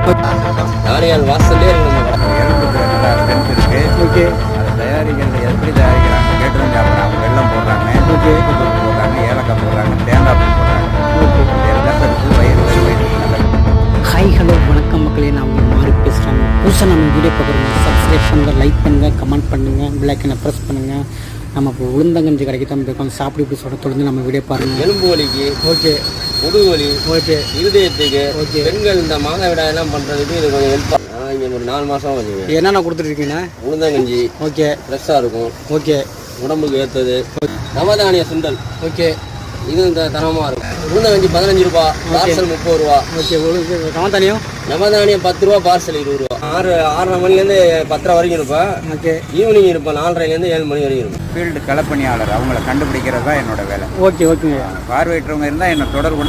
தானியால் வாசல்லே எலும்புக்கு நல்லா ஸ்ட்ரென்த் இருக்கு. ஓகே. அதை தயாரிக்கிறது எப்படி தயாரிக்கிறாங்க கேட்டு தான் சாப்பிட்றாங்க. வெல்லம் போடுறாங்க, உப்பு போடுறாங்க, ஏலக்காய் போடுறாங்க, தேங்காய் பூ போடுறாங்க. எல்லாம் இருக்கு. வயிறு நல்லது. ஹாய் ஹலோ வணக்கம் மக்களே, நான் உங்கள் மாறி பேசுகிறேன். புதுசாக நம்ம வீடியோ பார்க்குறோம், சப்ஸ்கிரைப் பண்ணுங்கள், லைக் பண்ணுங்கள், கமெண்ட் பண்ணுங்கள், பெல் ஐக்கனை ப்ரெஸ் பண்ணுங்கள். நம்ம இப்போ உளுந்தங்கஞ்சி கடைக்கு தான் இருக்கோம். சாப்பிட்டு இப்படி சொல்ல தொடர்ந்து நம்ம வீடியோ பாருங்கள். எலும்பு வலிக்கு, ஓகே, முதுகு வலி, ஓகே, இருதயத்துக்கு, ஓகே, பெண்கள் இந்த மாதவிடாய் எல்லாம் பண்ணுறதுக்கு இது கொஞ்சம் ஹெல்ப். இங்கே ஒரு 4 மாதம் வச்சுங்க. என்னென்ன கொடுத்துருக்கீங்கண்ணா? உளுந்தங்கஞ்சி ஓகே, ஃப்ரெஷ்ஷாக இருக்கும். ஓகே, உடம்புக்கு ஏற்றது. நவதானிய சுண்டல், ஓகே, இது இந்த தரமாக இருக்கும். உளுந்தங்கஞ்சி 15 ரூபா, பார்சல் 30 ரூபா. ஓகே. உங்களுக்கு நவதானியம்? நவதானியம் 10 ரூபா, பார்சல் 20 ரூபா. 6:30 மணிலேருந்து 10:30 வரைக்கும் இருப்பேன். ஓகே. ஈவினிங் இருப்பேன் 4:30லேருந்து 7 மணி வரைக்கும் இருப்பேன். ஃபீல்டு களப்பணியாளர், அவங்கள கண்டுபிடிக்கிறது தான் என்னோட வேலை. ஓகே, ஓகேங்க. பார்வையற்றவங்க இருந்தால் என்னை தொடர்பு